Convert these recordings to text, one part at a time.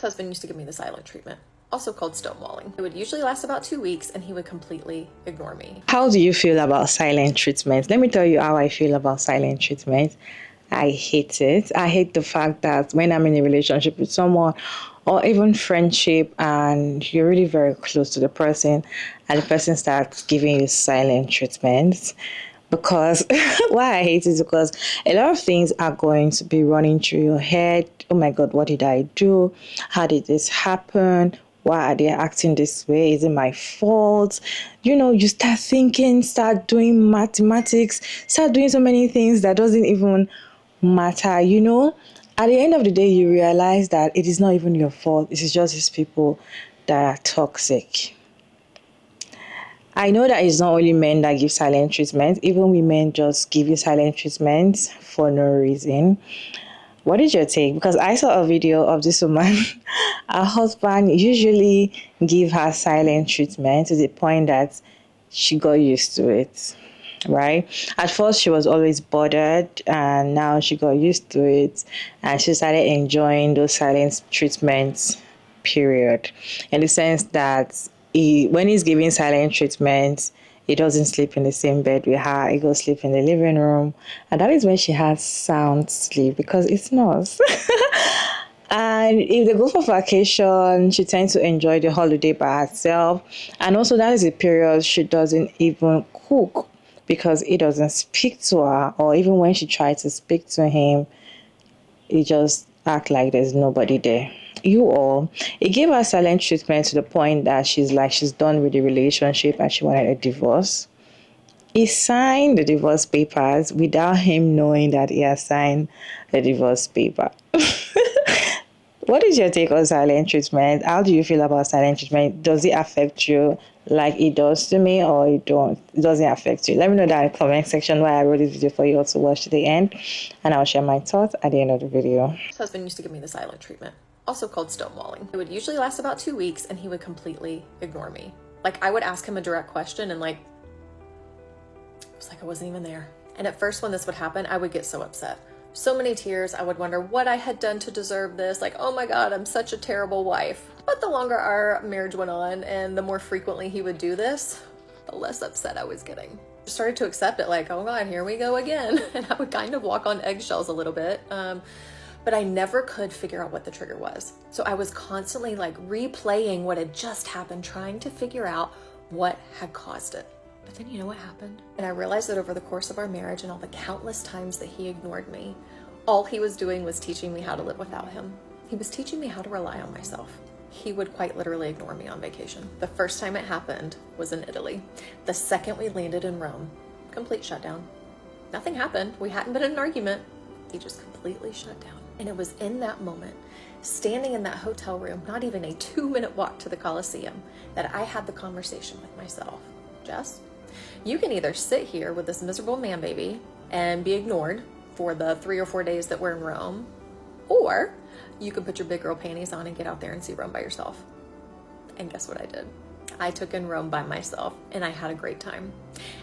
Husband used to give me the silent treatment, also called stonewalling. It would usually last about 2 weeks and he would completely ignore me. How do you feel about silent treatment? Let me tell you how I feel about silent treatment. I hate it. I hate the fact that when I'm in a relationship with someone or even friendship and you're really very close to the person and the person starts giving you silent treatment. Because why I hate it is because a lot of things are going to be running through your head. Oh my God, what did I do? How did this happen? Why are they acting this way? Is it my fault? You start thinking, start doing mathematics, start doing so many things that doesn't even matter. At the end of the day, you realize that it is not even your fault. It is just these people that are toxic. I know that it's not only men that give silent treatment, even women just give you silent treatment for no reason. What is your take? Because I saw a video of this woman. Her husband usually give her silent treatment to the point that she got used to it, right? At first, she was always bothered, and now she got used to it, and she started enjoying those silent treatments, period. In the sense that when he's giving silent treatment, he doesn't sleep in the same bed with her. He goes sleep in the living room. And that is when she has sound sleep because it's not. And if they go for vacation, she tends to enjoy the holiday by herself. And also that is a period she doesn't even cook because he doesn't speak to her. Or even when she tries to speak to him, he just act like there's nobody there. It gave her silent treatment to the point that she's done with the relationship and she wanted a divorce. He signed the divorce papers without him knowing that he has signed the divorce paper. What is your take on silent treatment? How do you feel about silent treatment? Does it affect you like it does to me, or it doesn't affect you? Let me know that in the comment section why I wrote this video for you all to watch to the end, and I'll share my thoughts at the end of the video. His husband used to give me the silent treatment, also called stonewalling. It would usually last about 2 weeks and he would completely ignore me. Like, I would ask him a direct question and it was like I wasn't even there. And at first when this would happen, I would get so upset. So many tears. I would wonder what I had done to deserve this. Like, oh my God, I'm such a terrible wife. But the longer our marriage went on and the more frequently he would do this, the less upset I was getting. I started to accept it, like, oh God, here we go again. And I would kind of walk on eggshells a little bit. But I never could figure out what the trigger was. So I was constantly replaying what had just happened, trying to figure out what had caused it. But then you know what happened? And I realized that over the course of our marriage and all the countless times that he ignored me, all he was doing was teaching me how to live without him. He was teaching me how to rely on myself. He would quite literally ignore me on vacation. The first time it happened was in Italy. The second we landed in Rome, complete shutdown. Nothing happened. We hadn't been in an argument. He just completely shut down. And it was in that moment, standing in that hotel room, not even a 2-minute walk to the Colosseum, that I had the conversation with myself. Jess, you can either sit here with this miserable man baby and be ignored for the 3 or 4 days that we're in Rome, or you can put your big girl panties on and get out there and see Rome by yourself. And guess what I did? I took in Rome by myself and I had a great time.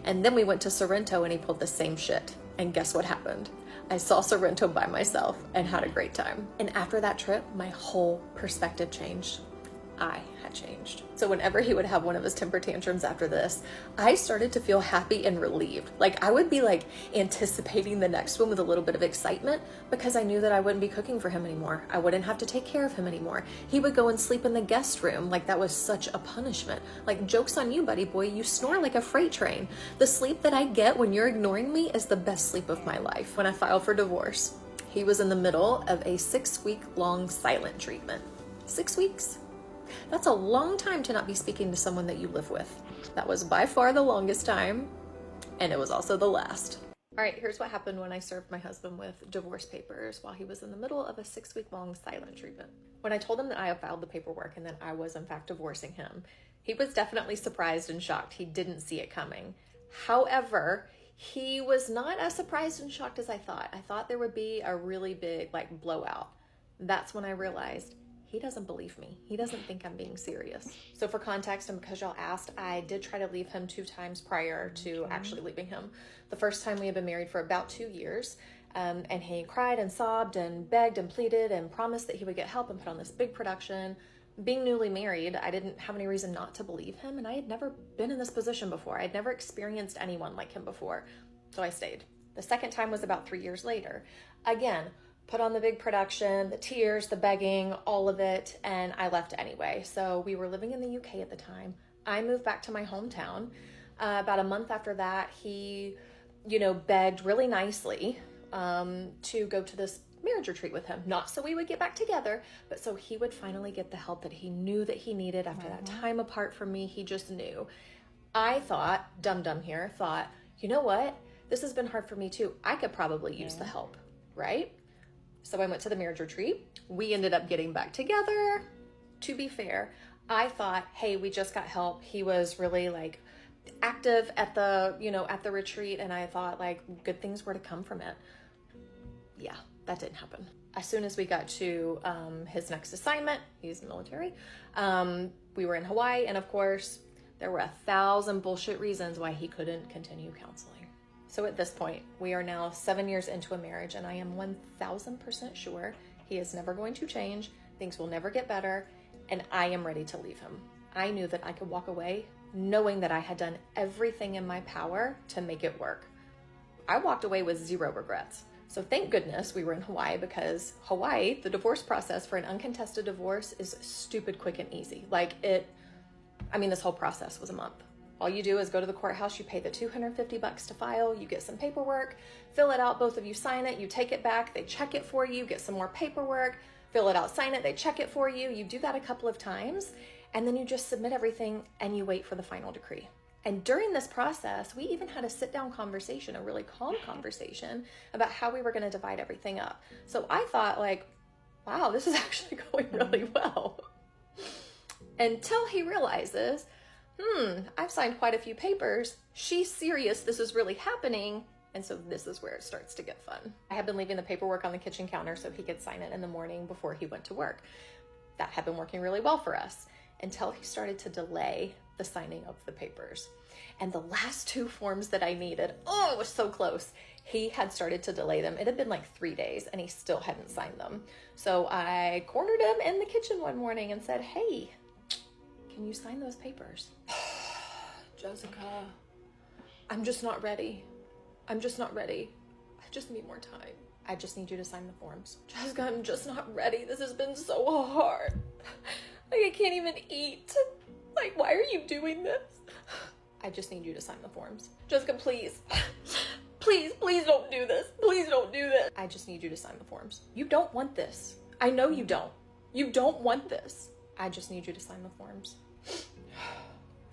And then we went to Sorrento and he pulled the same shit. And guess what happened? I saw Sorrento by myself and had a great time. And after that trip, my whole perspective changed. I had changed. So whenever he would have one of his temper tantrums after this, I started to feel happy and relieved. I would be anticipating the next one with a little bit of excitement because I knew that I wouldn't be cooking for him anymore. I wouldn't have to take care of him anymore. He would go and sleep in the guest room. That was such a punishment. Joke's on you, buddy boy. You snore like a freight train. The sleep that I get when you're ignoring me is the best sleep of my life. When I filed for divorce, he was in the middle of a 6-week-long silent treatment. 6 weeks? That's a long time to not be speaking to someone that you live with. That was by far the longest time, and it was also the last. All right, here's what happened when I served my husband with divorce papers while he was in the middle of a 6-week-long silent treatment. When I told him that I had filed the paperwork and that I was in fact divorcing him, he was definitely surprised and shocked. He didn't see it coming. However, he was not as surprised and shocked as I thought. I thought there would be a really big blowout. That's when I realized he doesn't believe me. He doesn't think I'm being serious. So for context, and because y'all asked, I did try to leave him 2 times prior to actually leaving him. The first time we had been married for about 2 years. And he cried and sobbed and begged and pleaded and promised that he would get help and put on this big production. Being newly married, I didn't have any reason not to believe him, and I had never been in this position before. I had never experienced anyone like him before, so I stayed. The second time was about 3 years later. Again, put on the big production, the tears, the begging, all of it, and I left anyway. So we were living in the UK at the time. I moved back to my hometown. About a month after that, he, begged really nicely to go to this marriage retreat with him. Not so we would get back together, but so he would finally get the help that he knew that he needed after that time apart from me. He just knew. I thought, dumb here, thought, you know what? This has been hard for me too. I could probably use the help, right? So I went to the marriage retreat. We ended up getting back together. To be fair, I thought, hey, we just got help. He was really active at the retreat, and I thought good things were to come from it. Yeah, that didn't happen. As soon as we got to his next assignment, he's military, we were in Hawaii, and of course, there were 1,000 bullshit reasons why he couldn't continue counseling. So at this point, we are now 7 years into a marriage, and I am 1,000% sure he is never going to change, things will never get better, and I am ready to leave him. I knew that I could walk away knowing that I had done everything in my power to make it work. I walked away with 0 regrets. So thank goodness we were in Hawaii, because Hawaii, the divorce process for an uncontested divorce is stupid quick and easy. This whole process was a month. All you do is go to the courthouse, you pay the $250 to file, you get some paperwork, fill it out, both of you sign it, you take it back, they check it for you, get some more paperwork, fill it out, sign it, they check it for you. You do that a couple of times, and then you just submit everything and you wait for the final decree. And during this process, we even had a sit-down conversation, a really calm conversation about how we were going to divide everything up. So I thought wow, this is actually going really well. Until he realizes, I've signed quite a few papers. She's serious. This is really happening. And so this is where it starts to get fun. I had been leaving the paperwork on the kitchen counter so he could sign it in the morning before he went to work. That had been working really well for us until he started to delay the signing of the papers. And the last 2 forms that I needed, it was so close. He had started to delay them. It had been 3 days and he still hadn't signed them. So I cornered him in the kitchen one morning and said, hey, can you sign those papers? Jessica, I'm just not ready. I just need more time. I just need you to sign the forms. Jessica, I'm just not ready. This has been so hard. I can't even eat. Why are you doing this? I just need you to sign the forms. Jessica, please. Please don't do this. Please don't do this. I just need you to sign the forms. You don't want this. I know you don't. You don't want this. I just need you to sign the forms.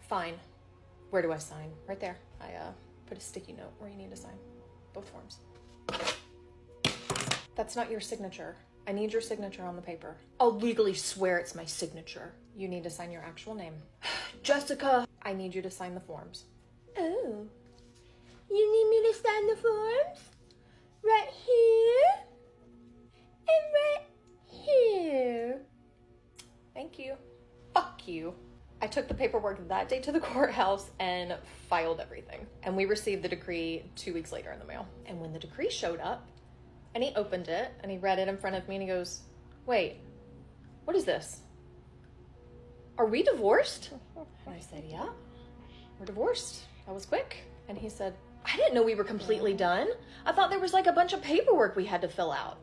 Fine. Where do I sign? Right there. I put a sticky note where you need to sign both forms. That's not your signature. I need your signature on the paper. I'll legally swear it's my signature. You need to sign your actual name. Jessica, I need you to sign the forms. Oh, you need me to sign the forms? Right here? And right here. Thank you. Fuck you. I took the paperwork that day to the courthouse and filed everything. And we received the decree 2 weeks later in the mail. And when the decree showed up, and he opened it, and he read it in front of me, and he goes, wait, what is this? Are we divorced? And I said, yeah, we're divorced. That was quick. And he said, I didn't know we were completely done. I thought there was a bunch of paperwork we had to fill out.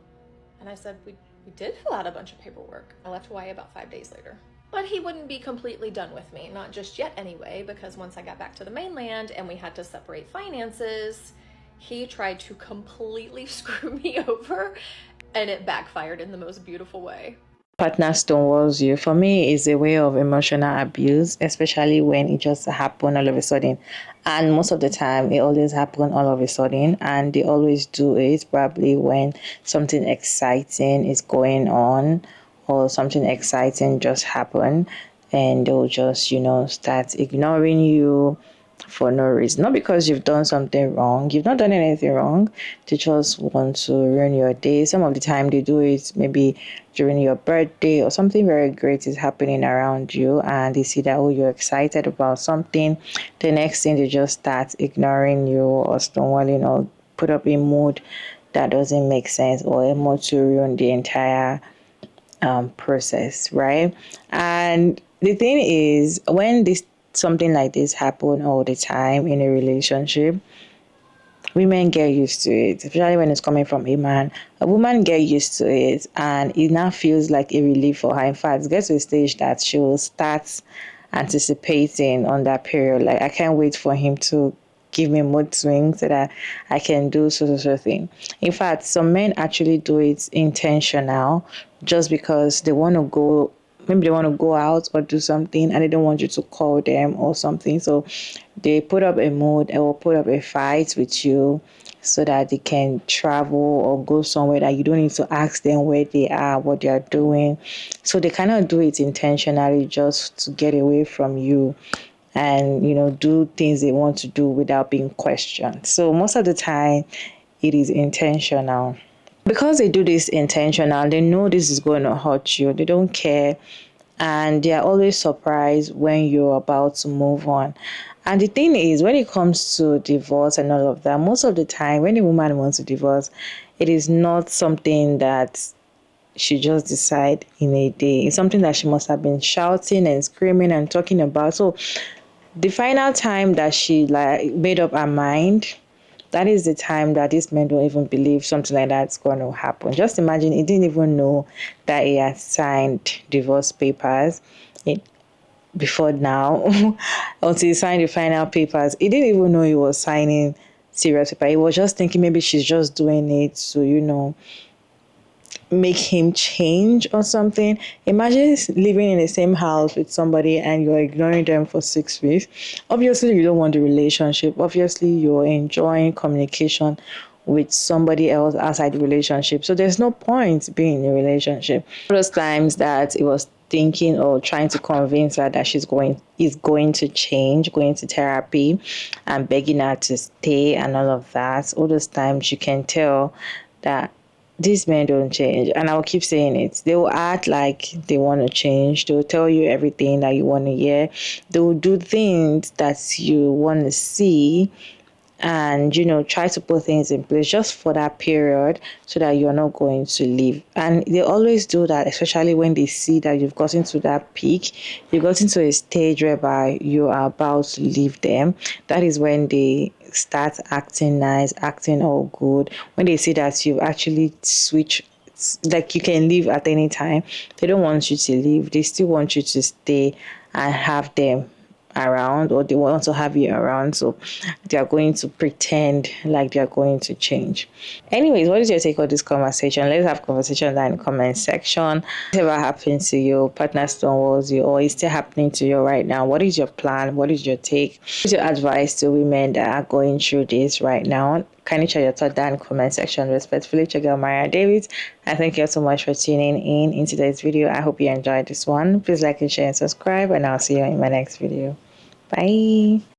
And I said, we did fill out a bunch of paperwork. I left Hawaii about 5 days later. But he wouldn't be completely done with me, not just yet anyway, because once I got back to the mainland and we had to separate finances, he tried to completely screw me over, and it backfired in the most beautiful way. Partner stonewalls you. For me, is a way of emotional abuse, especially when it just happen all of a sudden. And most of the time, it always happen all of a sudden. And they always do it probably when something exciting is going on or something exciting just happened. And they'll just, start ignoring you for no reason. Not because you've done something wrong. You've not done anything wrong. They just want to ruin your day. Some of the time they do it maybe during your birthday or something very great is happening around you, and they see that, you're excited about something. The next thing, they just start ignoring you or stonewalling or put up a mood that doesn't make sense, or more to ruin the entire process, right? And the thing is, when this something like this happen all the time in a relationship, women get used to it, especially when it's coming from a man. A woman get used to it, and it now feels like a relief for her. In fact, it gets to a stage that she will start anticipating on that period. Like, I can't wait for him to give me mood swings so that I can do so thing. In fact, some men actually do it intentional just because they want to go, maybe they want to go out or do something and they don't want you to call them or something. So they put up a mood or put up a fight with you so that they can travel or go somewhere that you don't need to ask them where they are, what they are doing. So they cannot do it intentionally just to get away from you and, do things they want to do without being questioned. So most of the time, it is intentional. Because they do this intentional, they know this is going to hurt you. They don't care. And they are always surprised when you're about to move on. And the thing is, when it comes to divorce and all of that, most of the time when a woman wants to divorce, it is not something that she just decide in a day. It's something that she must have been shouting and screaming and talking about. So the final time that she made up her mind, that is the time that these men don't even believe something like that's going to happen. Just imagine, he didn't even know that he had signed divorce papers before now until he signed the final papers. He didn't even know he was signing serious paper. He was just thinking maybe she's just doing it to, make him change or something. Imagine living in the same house with somebody and you're ignoring them for 6 weeks. Obviously, you don't want the relationship. Obviously, you're enjoying communication with somebody else outside the relationship. So there's no point being in a relationship. Those times that it was thinking or trying to convince her that is going to change, going to therapy and begging her to stay and all of that, all those times you can tell that these men don't change. And I'll keep saying it. They will act like they want to change. They will tell you everything that you want to hear. They will do things that you want to see and try to put things in place just for that period so that you're not going to leave. And they always do that, especially when they see that you've gotten to that peak, you've gotten to a stage whereby you are about to leave them. That is when they start acting nice, acting all good. When they see that you've actually switched, like you can leave at any time, they don't want you to leave. They still want you to stay and have them around, or they want to have you around. So they are going to pretend like they are going to change. Anyways, what is your take on this conversation? Let's have conversation down in the comment section. Whatever happened to you, partner stonewalls you, or is still happening to you right now? What is your plan? What is your take? What is your advice to women that are going through this right now? Kindly share your thoughts down in the comment section. Respectfully, check out Maria David. And thank you so much for tuning in today's video. I hope you enjoyed this one. Please like and share and subscribe, and I'll see you in my next video. Bye.